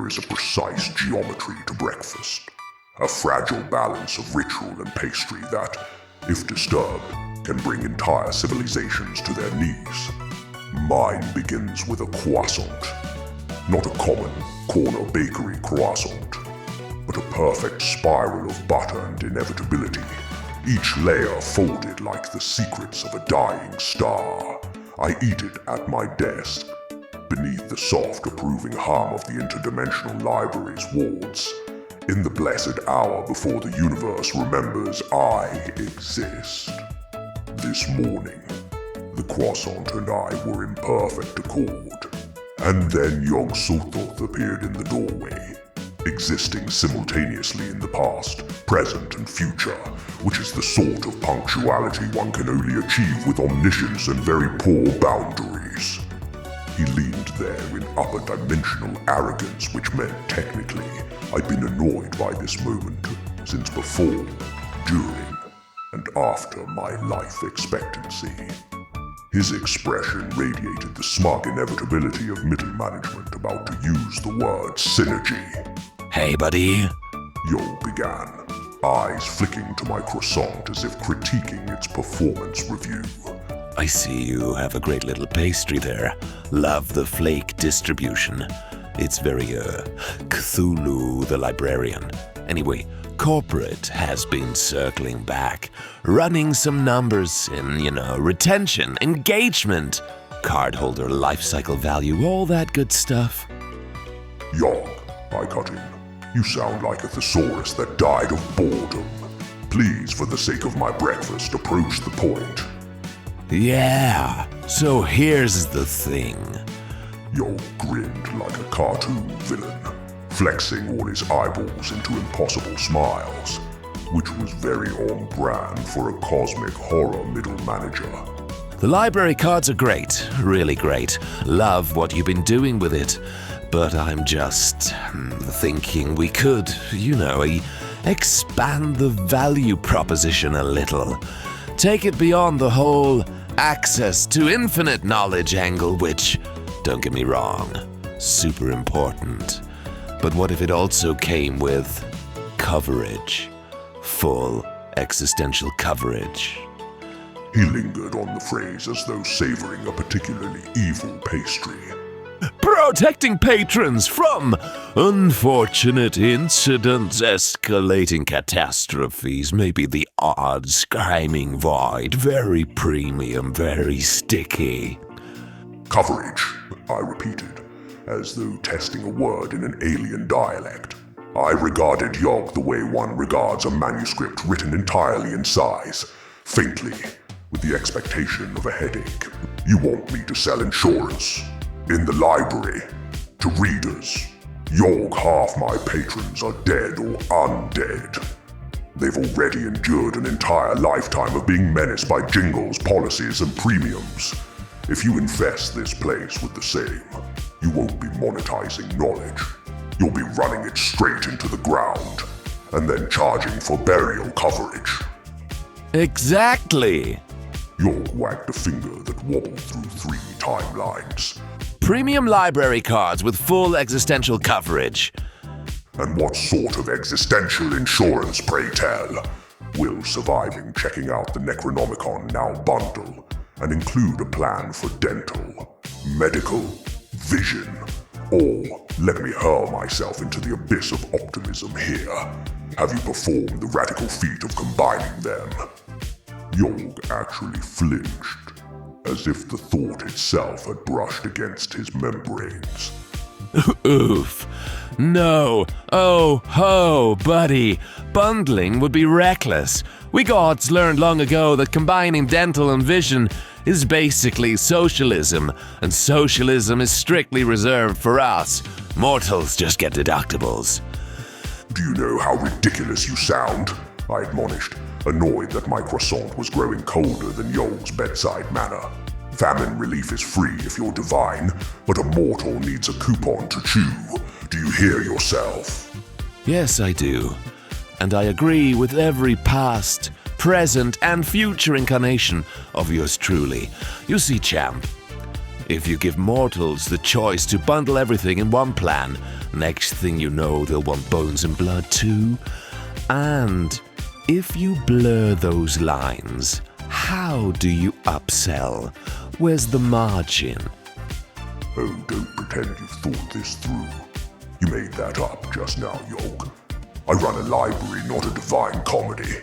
there is a precise geometry to breakfast, a fragile balance of ritual and pastry that, if disturbed, can bring entire civilizations to their knees. Mine begins with a croissant. Not a common corner bakery croissant, but a perfect spiral of butter and inevitability, each layer folded like the secrets of a dying star. I eat it at my desk, beneath the soft approving hum of the Interdimensional Library's wards, in the blessed hour before the universe remembers I exist. This morning, the croissant and I were in perfect accord, and then Yog-Sothoth appeared in the doorway, existing simultaneously in the past, present and future, which is the sort of punctuality one can only achieve with omniscience and very poor boundaries. He leaned there in upper dimensional arrogance, which meant technically I'd been annoyed by this moment since before, during, and after my life expectancy. His expression radiated the smug inevitability of middle management about to use the word synergy. Hey, buddy. Yog began, eyes flicking to my croissant as if critiquing its performance review. I see you have a great little pastry there. Love the flake distribution. It's very, Cthulhu the Librarian. Anyway, corporate has been circling back, running some numbers in, retention, engagement, cardholder lifecycle value, all that good stuff. Yog, I cut in. You sound like a thesaurus that died of boredom. Please, for the sake of my breakfast, approach the point. Yeah, so here's the thing. Yog grinned like a cartoon villain, flexing all his eyeballs into impossible smiles, which was very on brand for a cosmic horror middle manager. The library cards are great, really great. Love what you've been doing with it. But I'm just thinking we could, expand the value proposition a little. Take it beyond the whole access to infinite knowledge angle, which, don't get me wrong, super important. But what if it also came with coverage? Full existential coverage. He lingered on the phrase as though savoring a particularly evil pastry. Protecting patrons from unfortunate incidents, escalating catastrophes, maybe the odd screaming void, very premium, very sticky. Coverage, I repeated, as though testing a word in an alien dialect. I regarded Yog the way one regards a manuscript written entirely in size, faintly, with the expectation of a headache. You want me to sell insurance? In the library, to readers. Yog, half my patrons are dead or undead. They've already endured an entire lifetime of being menaced by jingles, policies, and premiums. If you infest this place with the same, you won't be monetizing knowledge. You'll be running it straight into the ground, and then charging for burial coverage. Exactly! Yog wagged a finger that wobbled through 3 timelines. Premium library cards with full existential coverage. And what sort of existential insurance, pray tell? Will surviving checking out the Necronomicon now bundle and include a plan for dental, medical, vision, or let me hurl myself into the abyss of optimism here. Have you performed the radical feat of combining them? Yog actually flinched, as if the thought itself had brushed against his membranes. Oof. No. Oh, ho, buddy. Bundling would be reckless. We gods learned long ago that combining dental and vision is basically socialism, and socialism is strictly reserved for us. Mortals just get deductibles. Do you know how ridiculous you sound? I admonished, annoyed that my croissant was growing colder than Yog's bedside manner. Famine relief is free if you're divine, but a mortal needs a coupon to chew. Do you hear yourself? Yes, I do. And I agree with every past, present, and future incarnation of yours truly. You see, champ, If you give mortals the choice to bundle everything in one plan, next thing you know, they'll want bones and blood too. And if you blur those lines, how do you upsell? Where's the margin? Oh, don't pretend you've thought this through. You made that up just now, Yog. I run a library, not a divine comedy.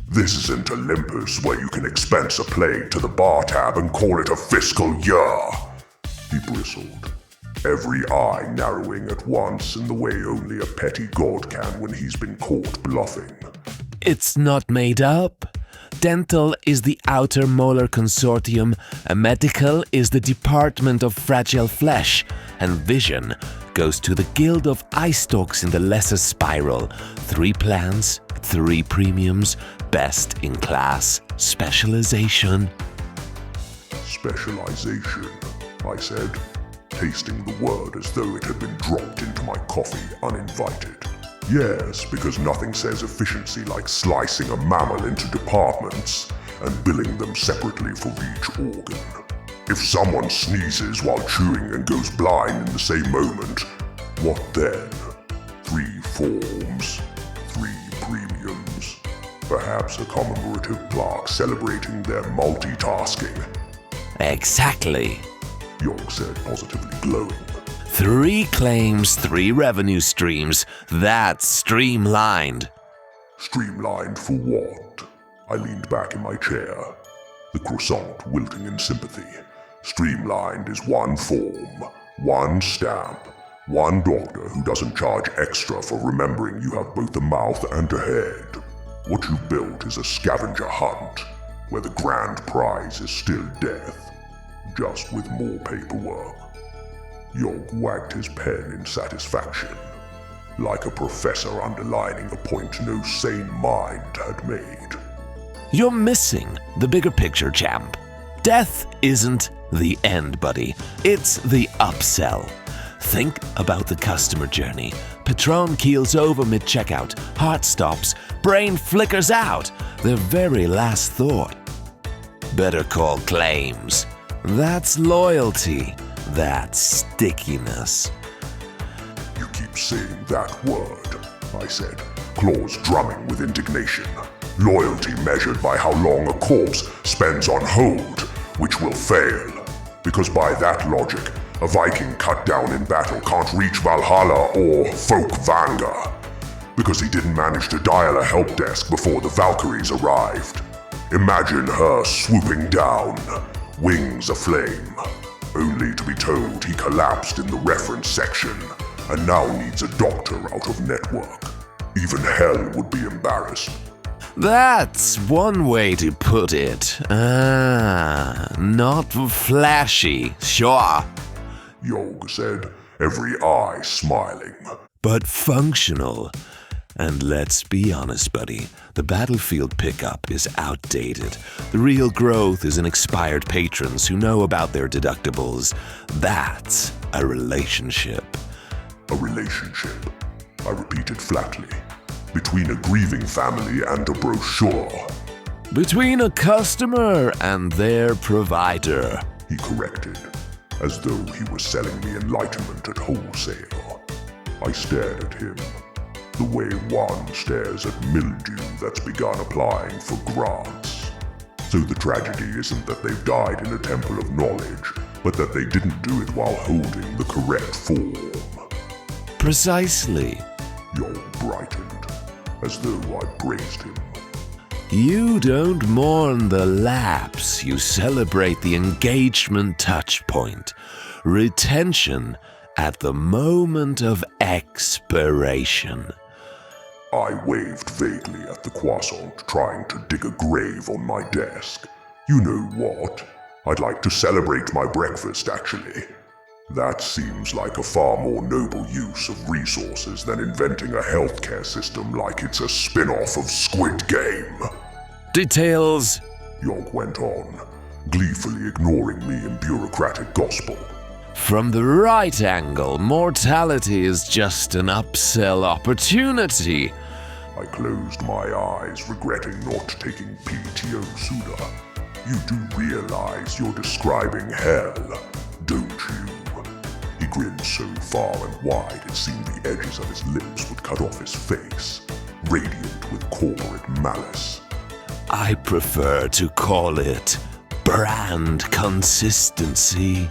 This isn't Olympus where you can expense a plague to the bar tab and call it a fiscal year. He bristled, every eye narrowing at once in the way only a petty god can when he's been caught bluffing. It's not made up. Dental is the outer molar consortium, and medical is the department of fragile flesh, and vision goes to the guild of eye stalks in the lesser spiral. 3 plans, 3 premiums, best in class, specialization. Specialization, I said, tasting the word as though it had been dropped into my coffee uninvited. Yes, because nothing says efficiency like slicing a mammal into departments and billing them separately for each organ. If someone sneezes while chewing and goes blind in the same moment, what then? 3 forms, 3 premiums, perhaps a commemorative plaque celebrating their multitasking. Exactly. Yog said, positively glowing. 3 claims, 3 revenue streams. That's streamlined. Streamlined for what? I leaned back in my chair, the croissant wilting in sympathy. Streamlined is 1 form, 1 stamp, 1 doctor who doesn't charge extra for remembering you have both a mouth and a head. What you built is a scavenger hunt, where the grand prize is still death, just with more paperwork. Yog wagged his pen in satisfaction, like a professor underlining a point no sane mind had made. You're missing the bigger picture, champ. Death isn't the end, buddy. It's the upsell. Think about the customer journey. Patron keels over mid-checkout, heart stops, brain flickers out, their very last thought. Better call claims. That's loyalty. That's stickiness. You keep saying that word, I said, claws drumming with indignation. Loyalty measured by how long a corpse spends on hold, which will fail. Because by that logic, a Viking cut down in battle can't reach Valhalla or Folkvanga. Because he didn't manage to dial a help desk before the Valkyries arrived. Imagine her swooping down, wings aflame, only to be told he collapsed in the reference section and now needs a doctor out of network. Even hell would be embarrassed. That's one way to put it. Not flashy, sure. Yog said, every eye smiling. But functional. And let's be honest, buddy, the battlefield pickup is outdated. The real growth is in expired patrons who know about their deductibles. That's a relationship. A relationship, I repeated flatly, between a grieving family and a brochure. Between a customer and their provider, he corrected, as though he was selling me enlightenment at wholesale. I stared at him, the way one stares at mildew that's begun applying for grants. So the tragedy isn't that they've died in a temple of knowledge, but that they didn't do it while holding the correct form. Precisely. Yog brightened, as though I praised him. You don't mourn the lapse, you celebrate the engagement touchpoint. Retention at the moment of expiration. I waved vaguely at the croissant, trying to dig a grave on my desk. You know what? I'd like to celebrate my breakfast, actually. That seems like a far more noble use of resources than inventing a healthcare system like it's a spin-off of Squid Game. Details, Yog went on, gleefully ignoring me in bureaucratic gospel. From the right angle, mortality is just an upsell opportunity. I closed my eyes, regretting not taking PTO sooner. You do realize you're describing hell, don't you? He grinned so far and wide it seemed the edges of his lips would cut off his face, radiant with corporate malice. I prefer to call it brand consistency.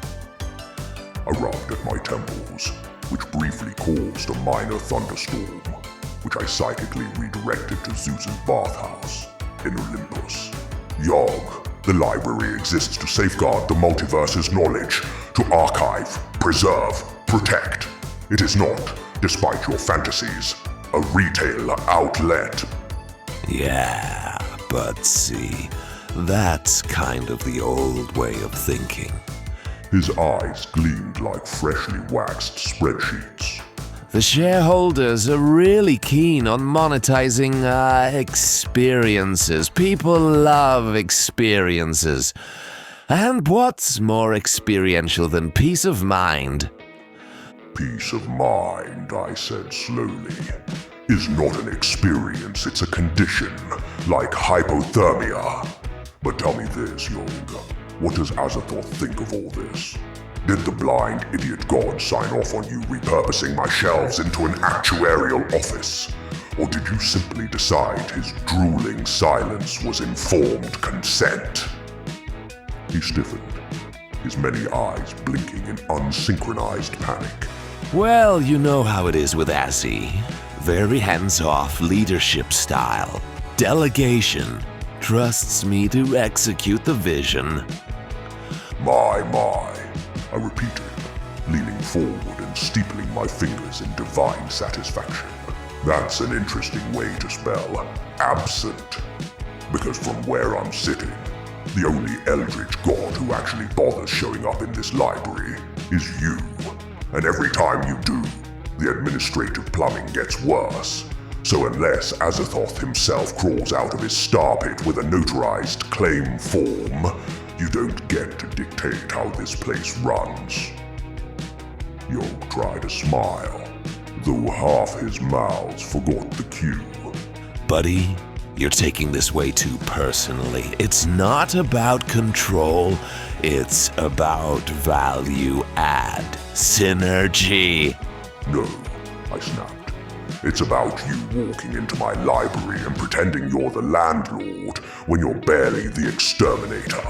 I rubbed at my temples, which briefly caused a minor thunderstorm, which I psychically redirected to Zeus's bathhouse in Olympus. Yog, the library exists to safeguard the multiverse's knowledge, to archive, preserve, protect. It is not, despite your fantasies, a retail outlet. Yeah, but see, that's kind of the old way of thinking. His eyes gleamed like freshly waxed spreadsheets. The shareholders are really keen on monetizing experiences. People love experiences. And what's more experiential than peace of mind? Peace of mind, I said slowly, is not an experience, it's a condition, like hypothermia. But tell me this, Yog, what does Yog-Sothoth think of all this? Did the blind idiot god sign off on you repurposing my shelves into an actuarial office? Or did you simply decide his drooling silence was informed consent? He stiffened, his many eyes blinking in unsynchronized panic. Well, you know how it is with Azzy. Very hands-off leadership style. Delegation. Trusts me to execute the vision. My, I repeated, leaning forward and steepling my fingers in divine satisfaction. That's an interesting way to spell absent. Because from where I'm sitting, the only eldritch god who actually bothers showing up in this library is you. And every time you do, the administrative plumbing gets worse. So unless Yog-Sothoth himself crawls out of his star pit with a notarized claim form, you don't get to dictate how this place runs. Yog tried a smile, though half his mouths forgot the cue. Buddy, you're taking this way too personally. It's not about control, it's about value add. Synergy. No, I snapped. It's about you walking into my library and pretending you're the landlord when you're barely the exterminator.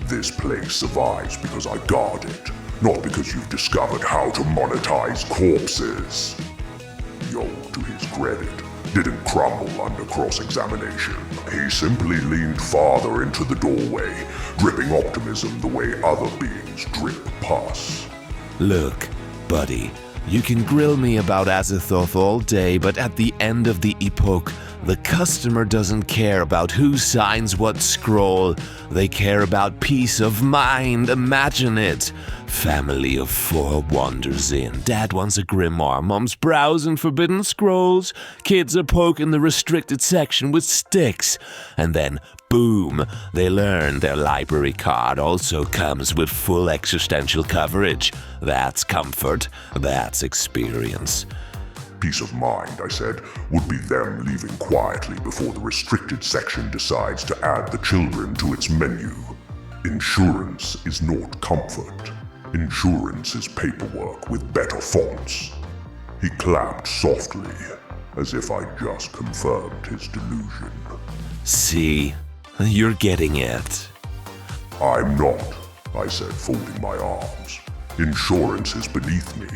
This place survives because I guard it, not because you've discovered how to monetize corpses. Yog, to his credit, didn't crumble under cross-examination. He simply leaned farther into the doorway, dripping optimism the way other beings drip pus. Look, buddy, you can grill me about Yog-Sothoth all day, but at the end of the epoch, the customer doesn't care about who signs what scroll. They care about peace of mind. Imagine it. Family of 4 wanders in. Dad wants a grimoire. Mom's browsing forbidden scrolls. Kids are poking the restricted section with sticks. And then, boom, they learn their library card also comes with full existential coverage. That's comfort. That's experience. Peace of mind, I said, would be them leaving quietly before the restricted section decides to add the children to its menu. Insurance is not comfort. Insurance is paperwork with better fonts. He clapped softly, as if I just confirmed his delusion. See, you're getting it. I'm not, I said, folding my arms. Insurance is beneath me.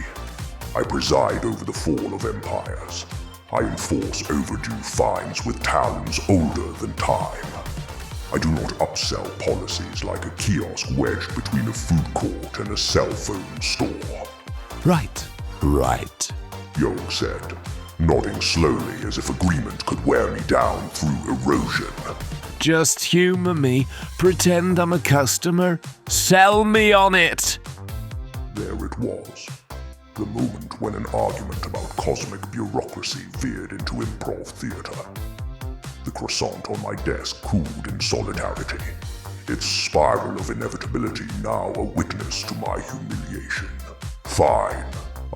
I preside over the fall of empires. I enforce overdue fines with talons older than time. I do not upsell policies like a kiosk wedged between a food court and a cell phone store. Right. Yog said, nodding slowly as if agreement could wear me down through erosion. Just humor me. Pretend I'm a customer. Sell me on it. There it was. The moment when an argument about cosmic bureaucracy veered into improv theater. The croissant on my desk cooled in solidarity, its spiral of inevitability now a witness to my humiliation. Fine,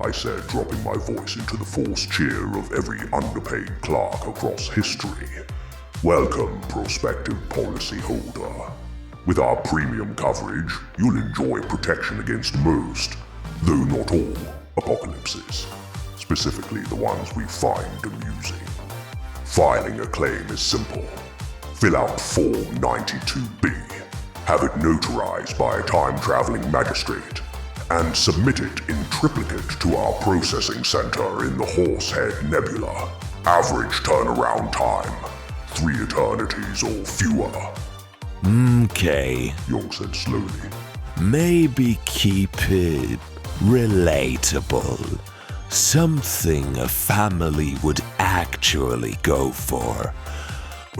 I said, dropping my voice into the forced cheer of every underpaid clerk across history. Welcome, prospective policyholder. With our premium coverage, you'll enjoy protection against most, though not all, apocalypses. Specifically the ones we find amusing. Filing a claim is simple. Fill out Form 92B, have it notarized by a time-traveling magistrate, and submit it in triplicate to our processing center in the Horsehead Nebula. Average turnaround time, 3 eternities or fewer. Okay, Yog said slowly. maybe keep it relatable. Something a family would actually go for.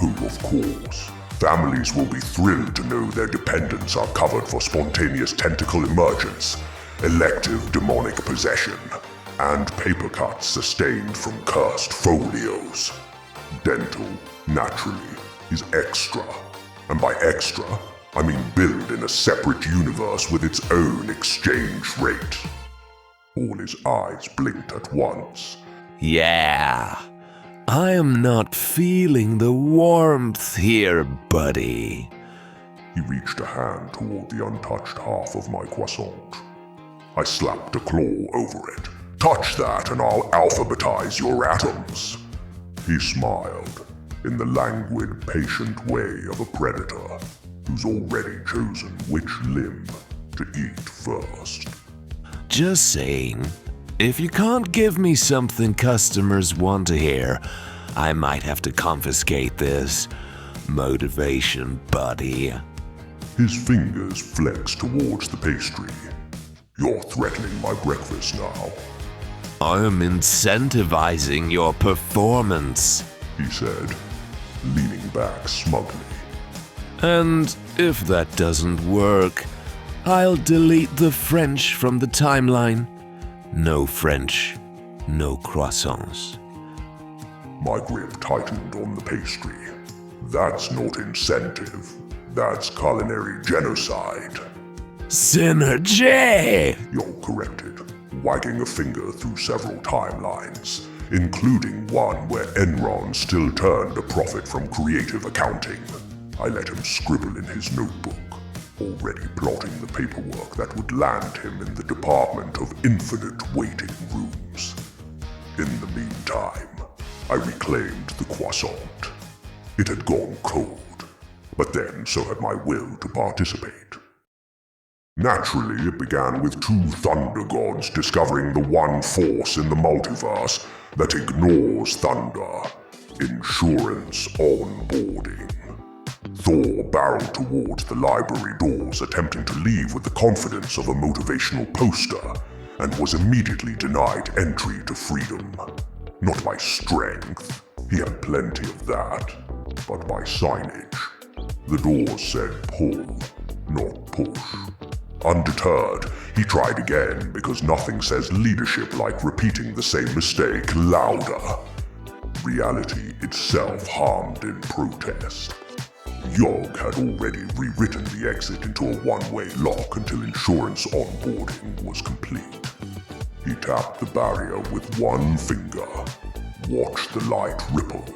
Oh, of course. Families will be thrilled to know their dependents are covered for spontaneous tentacle emergence, elective demonic possession, and paper cuts sustained from cursed folios. Dental, naturally, is extra. And by extra, I mean billed in a separate universe with its own exchange rate. All his eyes blinked at once. Yeah, I am not feeling the warmth here, buddy. He reached a hand toward the untouched half of my croissant. I slapped a claw over it. Touch that and I'll alphabetize your atoms. He smiled, in the languid, patient way of a predator who's already chosen which limb to eat first. Just saying, if you can't give me something customers want to hear, I might have to confiscate this motivation, buddy. His fingers flexed towards the pastry. You're threatening my breakfast now, I am incentivizing your performance. he said, leaning back smugly. And if that doesn't work, I'll delete the French from the timeline. No French, no croissants. My grip tightened on the pastry. That's not incentive. That's culinary genocide. Synergy! You're corrected, wagging a finger through several timelines, including one where Enron still turned a profit from creative accounting. I let him scribble in his notebook, already plotting the paperwork that would land him in the Department of Infinite Waiting Rooms. In the meantime, I reclaimed the croissant. It had gone cold, but then so had my will to participate. Naturally, it began with 2 thunder gods discovering the one force in the multiverse that ignores thunder: insurance onboarding. Thor barreled towards the library doors, attempting to leave with the confidence of a motivational poster, and was immediately denied entry to freedom. Not by strength, he had plenty of that, but by signage. The doors said pull, not push. Undeterred, he tried again because nothing says leadership like repeating the same mistake louder. Reality itself harmed in protest. Yog had already rewritten the exit into a one-way lock until insurance onboarding was complete. He tapped the barrier with one finger, watched the light ripple,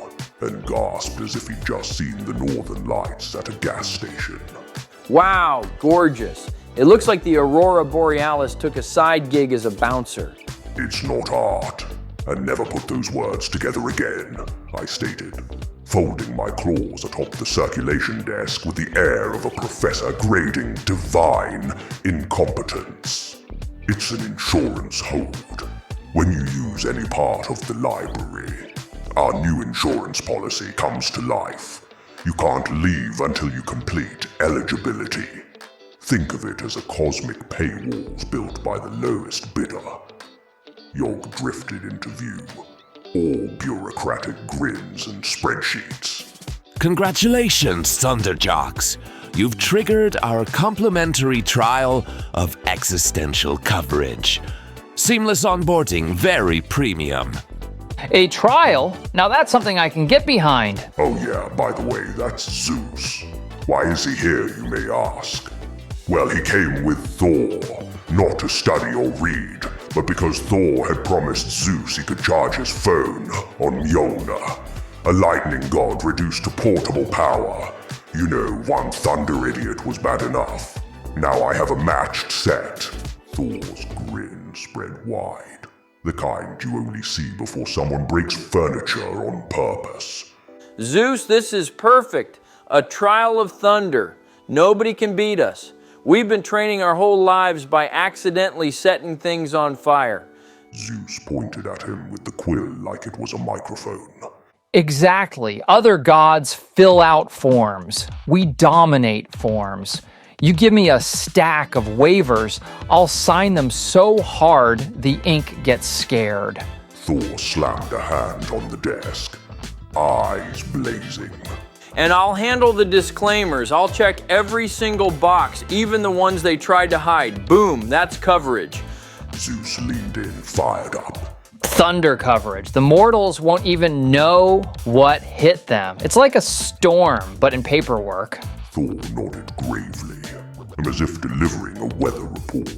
and gasped as if he'd just seen the northern lights at a gas station. Wow, gorgeous. It looks like the Aurora Borealis took a side gig as a bouncer. It's not art, and never put those words together again, I stated, folding my claws atop the circulation desk with the air of a professor grading divine incompetence. It's an insurance hold. When you use any part of the library, our new insurance policy comes to life. You can't leave until you complete eligibility. Think of it as a cosmic paywall built by the lowest bidder. Yog drifted into view, all bureaucratic grins and spreadsheets. Congratulations, Thunderjocks! You've triggered our complimentary trial of existential coverage. Seamless onboarding, very premium. A trial? Now that's something I can get behind. Oh yeah, by the way, that's Zeus. Why is he here, you may ask? Well, he came with Thor, not to study or read, but because Thor had promised Zeus he could charge his phone on Mjolnir, a lightning god reduced to portable power. You know, one thunder idiot was bad enough. Now I have a matched set. Thor's grin spread wide. The kind you only see before someone breaks furniture on purpose. Zeus, this is perfect. A trial of thunder. Nobody can beat us. We've been training our whole lives by accidentally setting things on fire. Zeus pointed at him with the quill like it was a microphone. Exactly. Other gods fill out forms. We dominate forms. You give me a stack of waivers, I'll sign them so hard the ink gets scared. Thor slammed a hand on the desk, eyes blazing. And I'll handle the disclaimers. I'll check every single box, even the ones they tried to hide. Boom, that's coverage. Zeus leaned in, fired up. Thunder coverage. The mortals won't even know what hit them. It's like a storm, but in paperwork. Thor nodded gravely, as if delivering a weather report.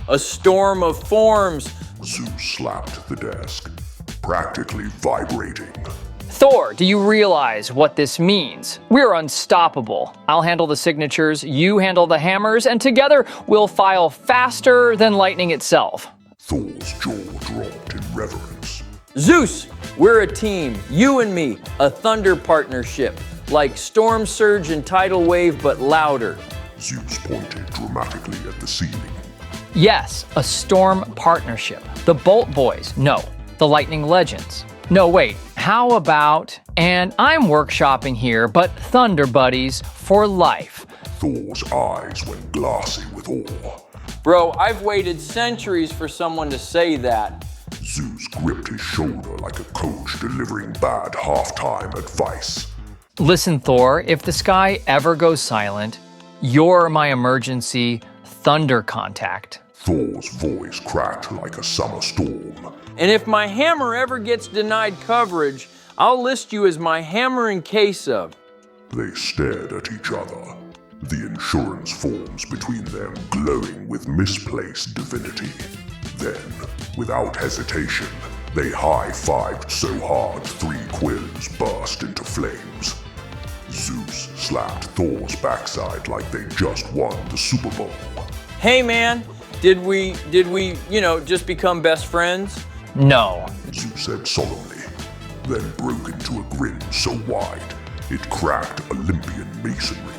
A storm of forms. Zeus slapped the desk, practically vibrating. Thor, do you realize what this means? We're unstoppable. I'll handle the signatures, you handle the hammers, and together we'll file faster than lightning itself. Thor's jaw dropped in reverence. Zeus, we're a team. You and me, a thunder partnership. Like storm surge and tidal wave, but louder. Zeus pointed dramatically at the ceiling. Yes, a storm partnership. The Bolt Boys, no. The Lightning Legends. No, wait, how about, and I'm workshopping here, but Thunder Buddies for life. Thor's eyes went glassy with awe. Bro, I've waited centuries for someone to say that. Zeus gripped his shoulder like a coach delivering bad halftime advice. Listen, Thor, if the sky ever goes silent, you're my emergency thunder contact. Thor's voice cracked like a summer storm. And if my hammer ever gets denied coverage, I'll list you as my hammer in case of. They stared at each other, the insurance forms between them glowing with misplaced divinity. Then, without hesitation, they high-fived so hard 3 quills burst into flames. Zeus slapped Thor's backside like they just won the Super Bowl. Hey man, did we, just become best friends? No. Zeus said solemnly, then broke into a grin so wide it cracked Olympian masonry.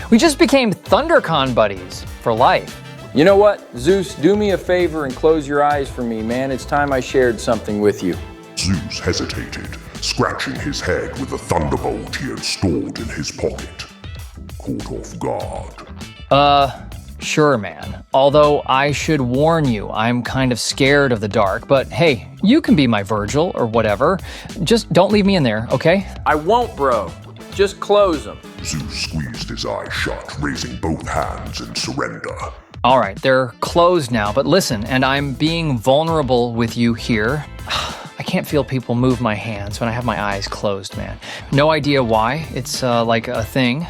We just became ThunderCon buddies for life. You know what, Zeus, do me a favor and close your eyes for me, man. It's time I shared something with you. Zeus hesitated, scratching his head with a thunderbolt he had stored in his pocket. Caught off guard. Sure, man. Although I should warn you, I'm kind of scared of the dark, but hey, you can be my Virgil or whatever. Just don't leave me in there, okay? I won't, bro. Just close them. Zeus squeezed his eyes shut, raising both hands in surrender. All right, they're closed now, but listen, and I'm being vulnerable with you here. I can't feel people move my hands when I have my eyes closed, man. No idea why. It's like a thing.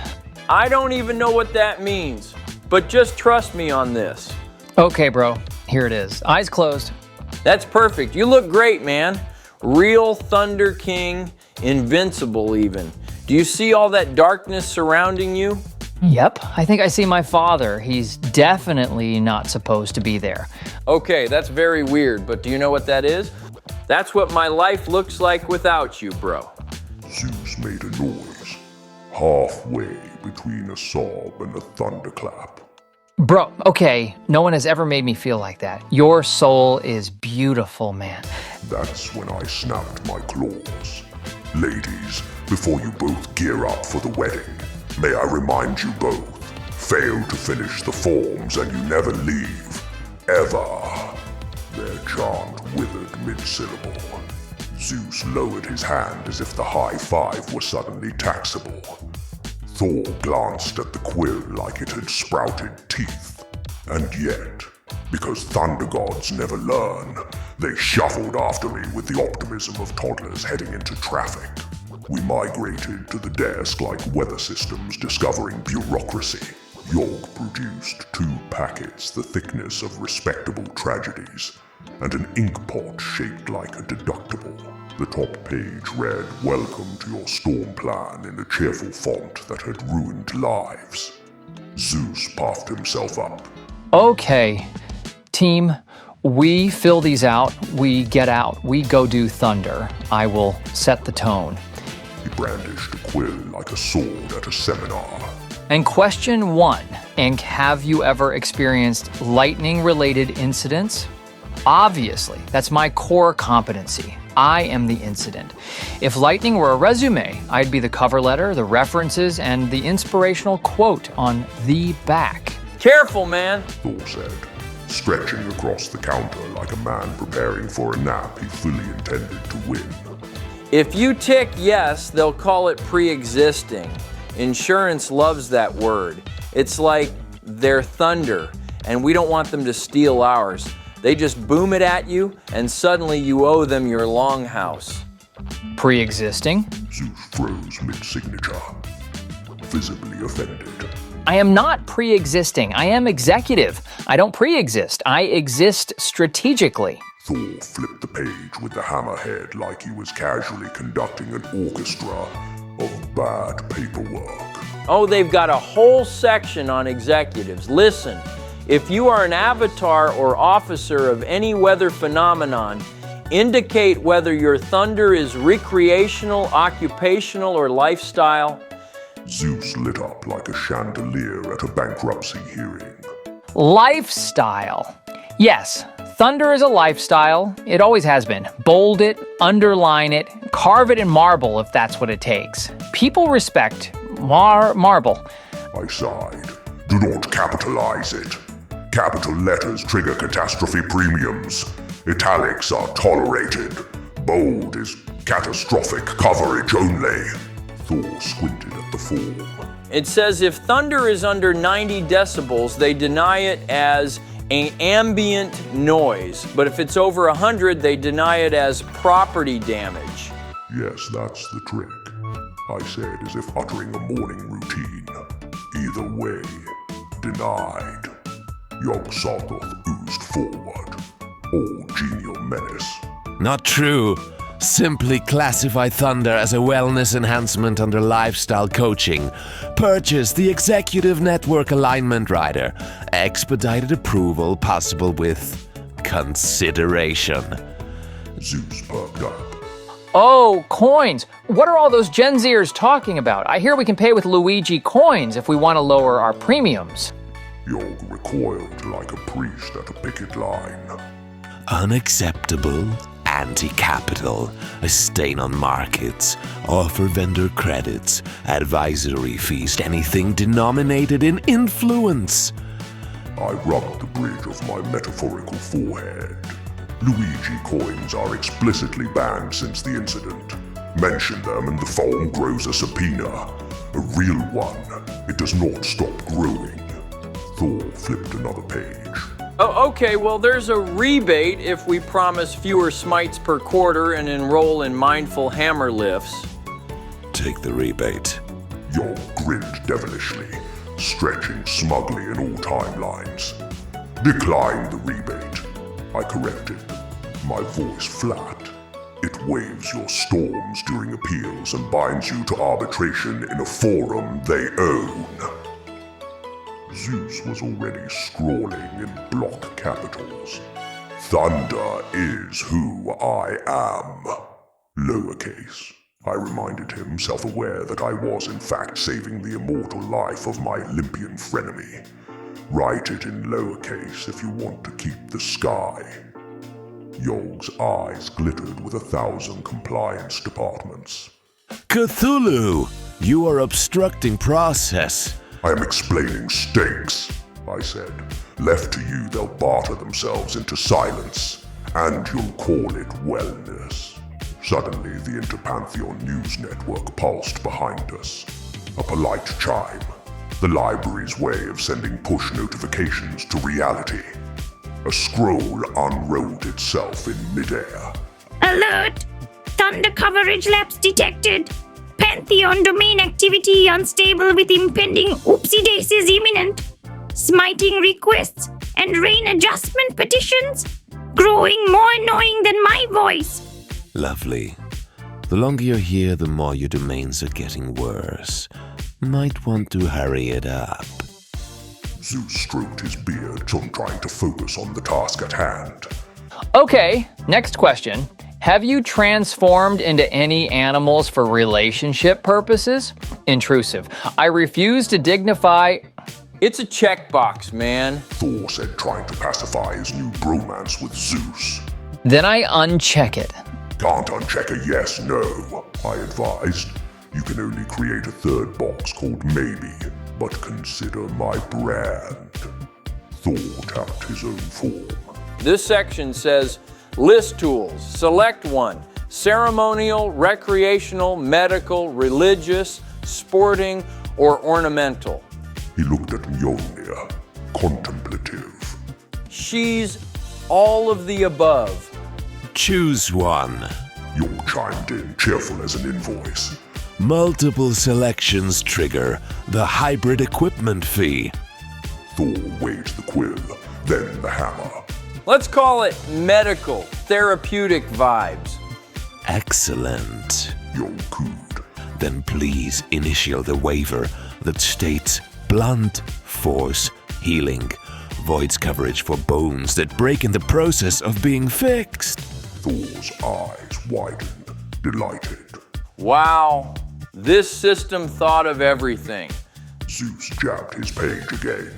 I don't even know what that means, but just trust me on this. Okay, bro. Here it is. Eyes closed. That's perfect. You look great, man. Real Thunder King, invincible even. Do you see all that darkness surrounding you? Yep, I think I see my father. He's definitely not supposed to be there. Okay, that's very weird, but do you know what that is? That's what my life looks like without you, bro. Zeus made a noise, halfway between a sob and a thunderclap. Bro, okay, no one has ever made me feel like that. Your soul is beautiful, man. That's when I snapped my claws. Ladies, before you both gear up for the wedding, may I remind you both, fail to finish the forms and you never leave, ever. Their chant withered mid-syllable. Zeus lowered his hand as if the high five were suddenly taxable. Thor glanced at the quill like it had sprouted teeth. And yet, because thunder gods never learn, they shuffled after me with the optimism of toddlers heading into traffic. We migrated to the desk like weather systems discovering bureaucracy. Yog produced 2 packets the thickness of respectable tragedies, and an ink pot shaped like a deductible. The top page read, "Welcome to your storm plan," in a cheerful font that had ruined lives. Zeus puffed himself up. Okay, team, we fill these out, we get out, we go do Thunder. I will set the tone. He brandished a quill like a sword at a seminar. And question 1, Ink, have you ever experienced lightning-related incidents? Obviously, that's my core competency. I am the incident. If lightning were a resume, I'd be the cover letter, the references, and the inspirational quote on the back. Careful, man. Thor said, stretching across the counter like a man preparing for a nap he fully intended to win. If you tick yes, they'll call it pre-existing. Insurance loves that word. It's like they're thunder, and we don't want them to steal ours. They just boom it at you, and suddenly you owe them your longhouse. Pre-existing? Zeus froze mid-signature, visibly offended. I am not pre-existing. I am executive. I don't pre-exist. I exist strategically. Thor flipped the page with the hammerhead like he was casually conducting an orchestra of bad paperwork. Oh, they've got a whole section on executives. Listen, if you are an avatar or officer of any weather phenomenon, indicate whether your thunder is recreational, occupational, or lifestyle. Zeus lit up like a chandelier at a bankruptcy hearing. Lifestyle. Yes, thunder is a lifestyle. It always has been. Bold it, underline it, carve it in marble if that's what it takes. People respect marble. I sighed. Do not capitalize it. Capital letters trigger catastrophe premiums. Italics are tolerated. Bold is catastrophic coverage only. Thor squinted at the form. It says if thunder is under 90 decibels, they deny it as an ambient noise. But if it's over 100, they deny it as property damage. Yes, that's the trick, I said as if uttering a morning routine. Either way, denied. Yog-Sothoth oozed forward, all genial menace. Not true. Simply classify thunder as a wellness enhancement under lifestyle coaching. Purchase the Executive Network Alignment Rider. Expedited approval possible with consideration. Zeus perked up. Oh, coins. What are all those Gen Zers talking about? I hear we can pay with Luigi coins if we want to lower our premiums. Yog recoiled like a priest at a picket line. Unacceptable, anti-capital, a stain on markets, offer vendor credits, advisory fees, anything denominated in influence. I rubbed the bridge of my metaphorical forehead. Luigi coins are explicitly banned since the incident. Mention them and the foam grows a subpoena. A real one. It does not stop growing. Thor flipped another page. Oh, okay, well, there's a rebate if we promise fewer smites per quarter and enroll in mindful hammer lifts. Take the rebate. Yog grinned devilishly, stretching smugly in all timelines. Decline the rebate, I corrected, my voice flat. It waives your storms during appeals and binds you to arbitration in a forum they own. Zeus was already scrawling in block capitals. Thunder is who I am. Lowercase. I reminded him, self-aware that I was in fact saving the immortal life of my Olympian frenemy. Write it in lowercase if you want to keep the sky. Yog's eyes glittered with 1,000 compliance departments. Cthulhu! You are obstructing process. I am explaining stakes, I said. Left to you, they'll barter themselves into silence, and you'll call it wellness. Suddenly, the Interpantheon News Network pulsed behind us. A polite chime, the library's way of sending push notifications to reality. A scroll unrolled itself in midair. Alert! Thunder coverage lapse detected. Pantheon domain activity unstable with impending oopsie daisies imminent. Smiting requests and rain adjustment petitions. growing more annoying than my voice. Lovely. The longer you're here, the more your domains are getting worse. Might want to hurry it up. Zeus stroked his beard, trying to focus on the task at hand. Okay, next question. Have you transformed into any animals for relationship purposes? Intrusive. I refuse to dignify... It's a checkbox, man. Thor said, trying to pacify his new bromance with Zeus. Then I uncheck it. Can't uncheck a yes, no, I advised. You can only create a third box called maybe, but consider my brand. Thor tapped his own form. This section says, list tools, select one. Ceremonial, recreational, medical, religious, sporting, or ornamental. He looked at Mjolnir, contemplative. She's all of the above. Choose one. York chimed in, cheerful as an invoice. Multiple selections trigger the hybrid equipment fee. Thor waved the quill, then the hammer. Let's call it medical, therapeutic vibes. Excellent. York cooed. Then please initial the waiver that states blunt force healing. Voids coverage for bones that break in the process of being fixed. Thor's eyes widened, delighted. Wow, this system thought of everything. Zeus jabbed his page again.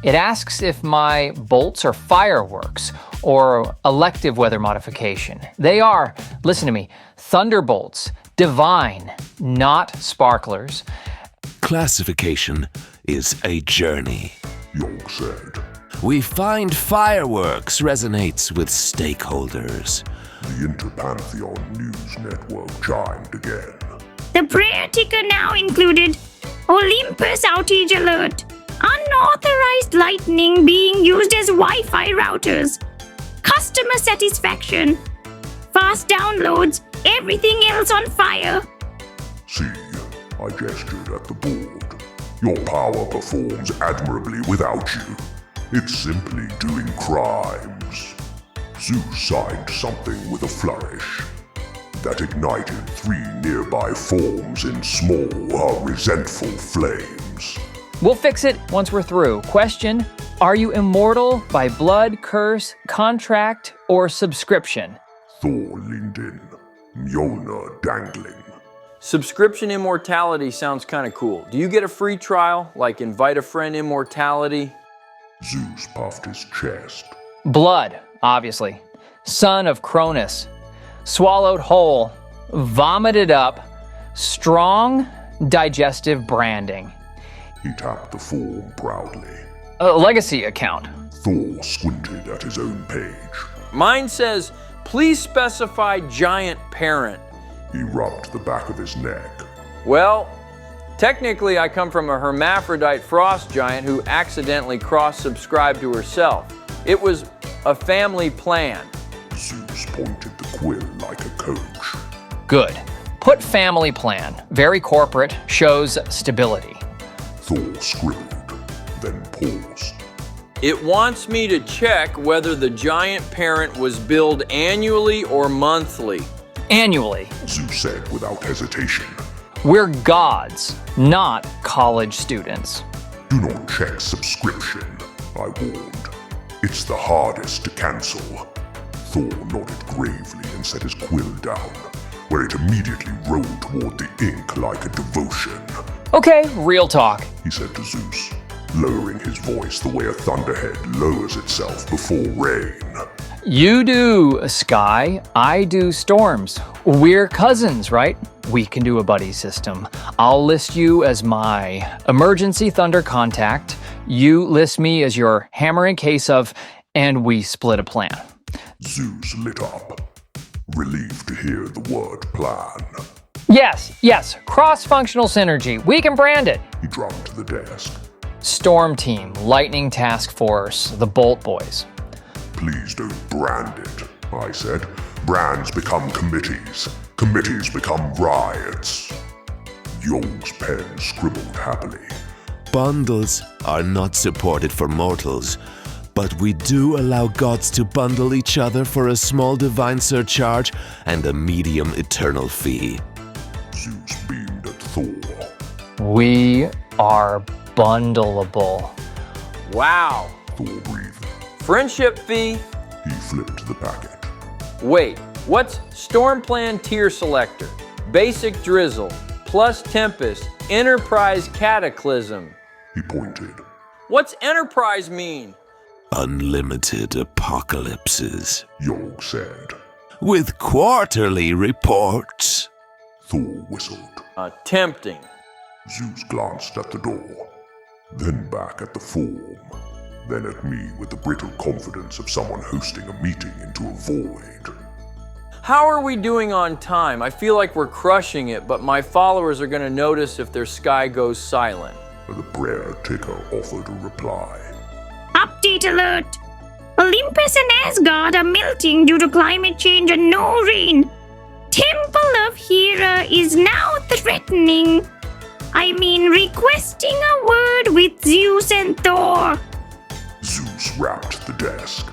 It asks if my bolts are fireworks or elective weather modification. They are, listen to me, thunderbolts, divine, not sparklers. Classification is a journey. York said. We find fireworks resonates with stakeholders. The Interpantheon News Network chimed again. The prayer ticker now included Olympus outage alert. Unauthorized lightning being used as Wi-Fi routers. Customer satisfaction. Fast downloads. Everything else on fire. See, I gestured at the board. Your power performs admirably without you. It's simply doing crimes. Zeus signed something with a flourish that ignited 3 nearby forms in small, resentful flames. We'll fix it once we're through. Question, are you immortal by blood, curse, contract, or subscription? Thor leaned in, Mjolnir dangling. Subscription immortality sounds kind of cool. Do you get a free trial, like invite a friend immortality? Zeus puffed his chest. Blood, obviously. Son of Cronus. Swallowed whole. Vomited up. Strong digestive branding. He tapped the form proudly. A legacy account. Thor squinted at his own page. Mine says, please specify giant parent. He rubbed the back of his neck. Well, technically I come from a hermaphrodite frost giant who accidentally cross-subscribed to herself. It was a family plan. Zeus pointed the quill like a coach. Good. Put family plan. Very corporate. Shows stability. Thor scribbled, then paused. It wants me to check whether the giant parent was billed annually or monthly. Annually. Zeus said without hesitation. We're gods, not college students. Do not check subscription, I warned. It's the hardest to cancel. Thor nodded gravely and set his quill down, where it immediately rolled toward the ink like a devotion. Okay, real talk. He said to Zeus, lowering his voice the way a thunderhead lowers itself before rain. You do sky, I do storms. We're cousins, right? We can do a buddy system. I'll list you as my emergency thunder contact. You list me as your hammer in case of, and we split a plan. Zeus lit up, relieved to hear the word plan. Yes, cross-functional synergy. We can brand it. He drummed to the desk. Storm Team, Lightning Task Force, the Bolt Boys. Please don't brand it, I said. Brands become committees. Committees become riots. Yog's pen scribbled happily. Bundles are not supported for mortals. but we do allow gods to bundle each other for a small divine surcharge and a medium eternal fee. Zeus beamed at Thor. We are bundleable. Wow. Thor breathed. Friendship fee? He flipped the packet. Wait, what's Storm Plan Tier Selector? Basic Drizzle, plus Tempest, Enterprise Cataclysm. He pointed. What's Enterprise mean? Unlimited apocalypses. Yog said. With quarterly reports. Thor whistled. Tempting. Zeus glanced at the door, then back at the form, then at me with the brittle confidence of someone hosting a meeting into a void. How are we doing on time? I feel like we're crushing it, but my followers are gonna notice if their sky goes silent. The prayer ticker offered a reply. Update alert! Olympus and Asgard are melting due to climate change and no rain. Temple of Hera is now threatening. Requesting a word with Zeus and Thor. Zeus rapped the desk.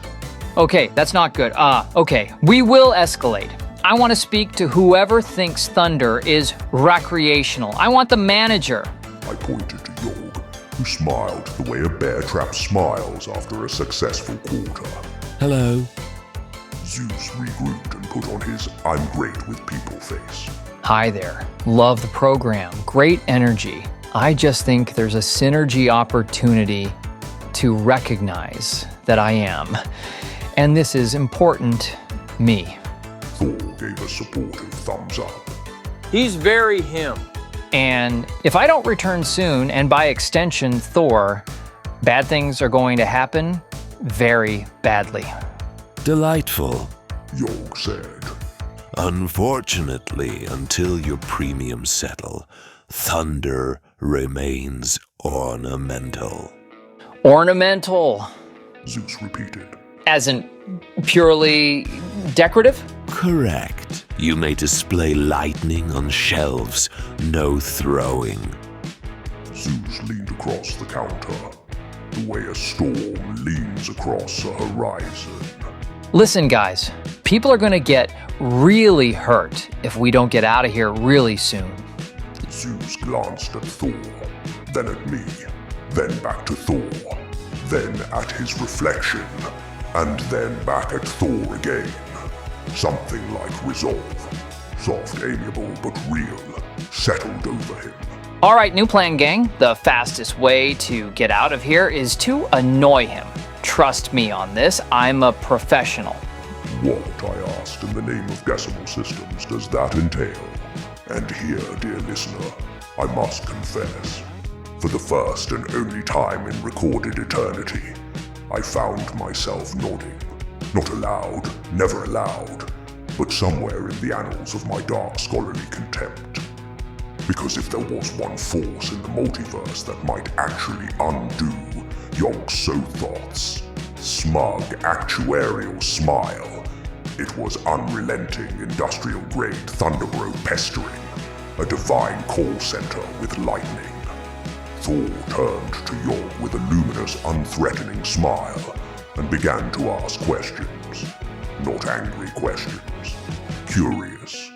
Okay, that's not good. Okay, we will escalate. I want to speak to whoever thinks thunder is recreational. I want the manager. I pointed to Yog, who smiled the way a bear trap smiles after a successful quarter. Hello. Zeus regrouped and put on his I'm great with people face. Hi there. Love the program. Great energy. I just think there's a synergy opportunity to recognize that I am. And this is important me. Thor gave a supportive thumbs up. He's very him. And if I don't return soon, and by extension Thor, bad things are going to happen very badly. Delightful. Yog said. Unfortunately, until your premiums settle, thunder remains ornamental. Ornamental. Zeus repeated. As in purely decorative? Correct. You may display lightning on shelves, no throwing. Zeus leaned across the counter, the way a storm leans across a horizon. Listen, guys, people are going to get really hurt if we don't get out of here really soon. Zeus glanced at Thor, then at me, then back to Thor, then at his reflection, and then back at Thor again. Something like resolve, soft, amiable, but real, settled over him. All right, new plan, gang. The fastest way to get out of here is to annoy him. Trust me on this, I'm a professional. What, I asked, in the name of decimal systems, does that entail? And here, dear listener, I must confess, for the first and only time in recorded eternity, I found myself nodding. Not aloud, never aloud, but somewhere in the annals of my dark scholarly contempt. Because if there was one force in the multiverse that might actually undo Yog-Sothoth's smug actuarial smile, it was unrelenting industrial-grade Thunderbro pestering, a divine call center with lightning. Thor turned to Yog with a luminous, unthreatening smile and began to ask questions. Not angry questions. Curious,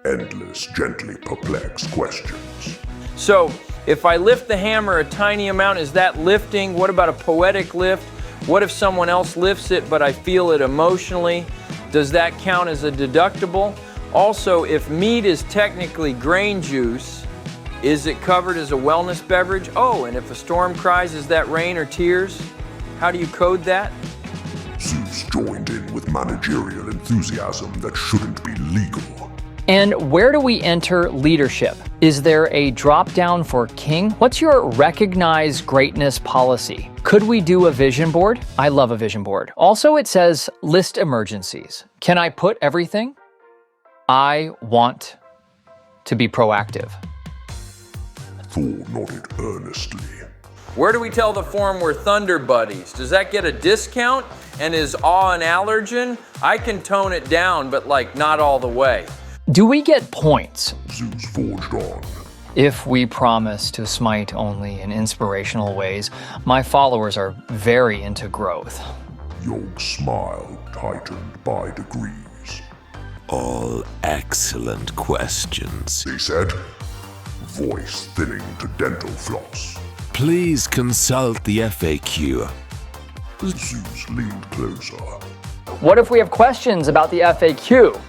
endless, gently perplexed questions. So, if I lift the hammer a tiny amount, is that lifting? What about a poetic lift? What if someone else lifts it but I feel it emotionally? Does that count as a deductible? Also, if meat is technically grain juice, is it covered as a wellness beverage? Oh, and if a storm cries, is that rain or tears? How do you code that? Zeus joined in with managerial enthusiasm that shouldn't be legal. And where do we enter leadership? Is there a drop down for king? What's your recognize greatness policy? Could we do a vision board? I love a vision board. Also, it says list emergencies. Can I put everything? I want to be proactive. Thor nodded earnestly. Where do we tell the forum we're Thunder Buddies? Does that get a discount? And is awe an allergen? I can tone it down, but like not all the way. Do we get points? Zeus forged on. If we promise to smite only in inspirational ways, my followers are very into growth. Yog's smile tightened by degrees. All excellent questions. He said, voice thinning to dental floss. Please consult the FAQ. Zeus leaned closer. What if we have questions about the FAQ?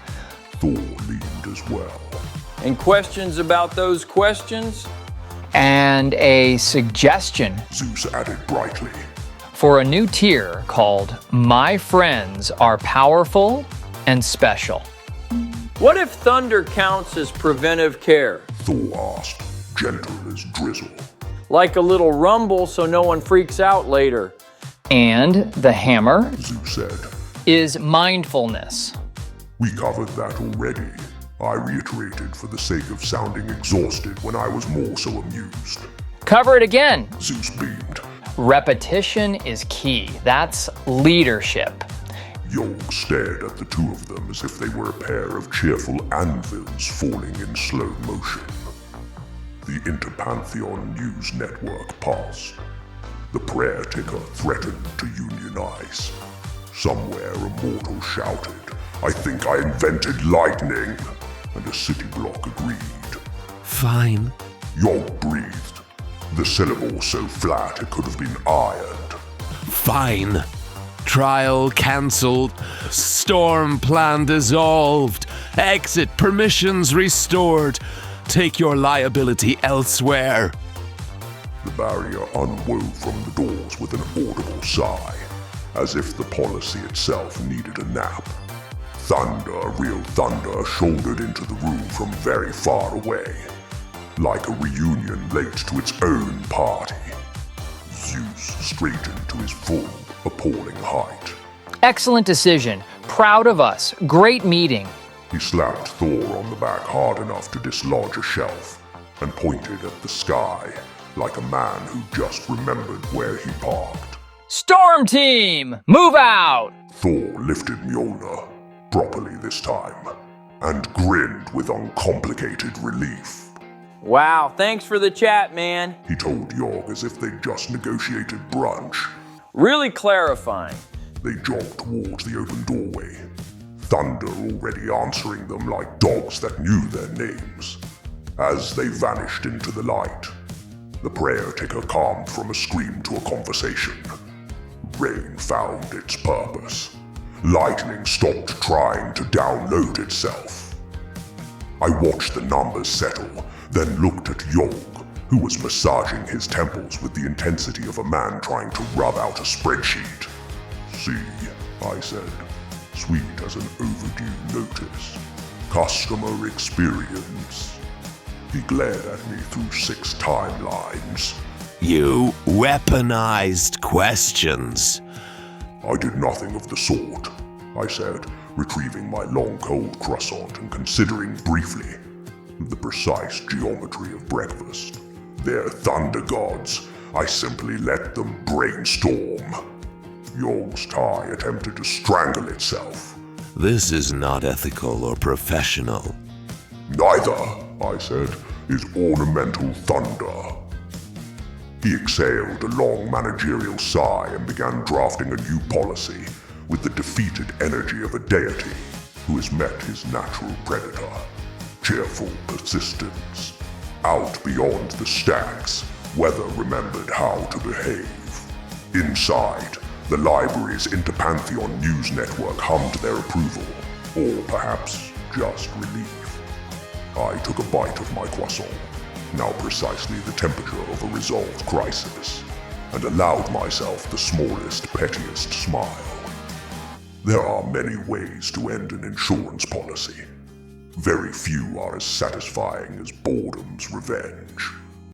Thor leaned as well. And questions about those questions? And a suggestion Zeus added brightly. for a new tier called My Friends Are Powerful and Special. What if thunder counts as preventive care? Thor asked, gentle as drizzle. Like a little rumble so no one freaks out later. And the hammer Zeus said, is mindfulness. we covered that already. I reiterated for the sake of sounding exhausted when I was more so amused. Cover it again. Zeus beamed. Repetition is key. That's leadership. Yog stared at the two of them as if they were a pair of cheerful anvils falling in slow motion. The Interpantheon News Network paused. The prayer ticker threatened to unionize. Somewhere a mortal shouted, I think I invented lightning, and a city block agreed. Fine. Yog breathed, the syllable so flat it could have been ironed. Fine. Trial cancelled. Storm plan dissolved. Exit permissions restored. Take your liability elsewhere. The barrier unwove from the doors with an audible sigh, as if the policy itself needed a nap. Thunder, real thunder, shouldered into the room from very far away, like a reunion late to its own party. Zeus straightened to his full, appalling height. Excellent decision. Proud of us. Great meeting. He slapped Thor on the back hard enough to dislodge a shelf, and pointed at the sky, like a man who just remembered where he parked. Storm team, move out! Thor lifted Mjolnir, properly this time, and grinned with uncomplicated relief. Wow, thanks for the chat, man. He told Yog as if they'd just negotiated brunch. Really clarifying. They jogged towards the open doorway, Thunder already answering them like dogs that knew their names. As they vanished into the light, the prayer ticker calmed from a scream to a conversation. Rain found its purpose. Lightning stopped trying to download itself. I watched the numbers settle, then looked at Yog, who was massaging his temples with the intensity of a man trying to rub out a spreadsheet. See, I said, sweet as an overdue notice. Customer experience. He glared at me through 6 timelines. You weaponized questions. I did nothing of the sort, I said, retrieving my long cold croissant and considering briefly the precise geometry of breakfast. They're thunder gods. I simply let them brainstorm. Yog's tie attempted to strangle itself. This is not ethical or professional. Neither, I said, is ornamental thunder. He exhaled a long managerial sigh and began drafting a new policy with the defeated energy of a deity who has met his natural predator. Cheerful persistence. Out beyond the stacks, Weather remembered how to behave. Inside, the library's Interpantheon news network hummed their approval, or perhaps just relief. I took a bite of my croissant, now precisely the temperature of a resolved crisis, and allowed myself the smallest, pettiest smile. There are many ways to end an insurance policy. Very few are as satisfying as boredom's revenge.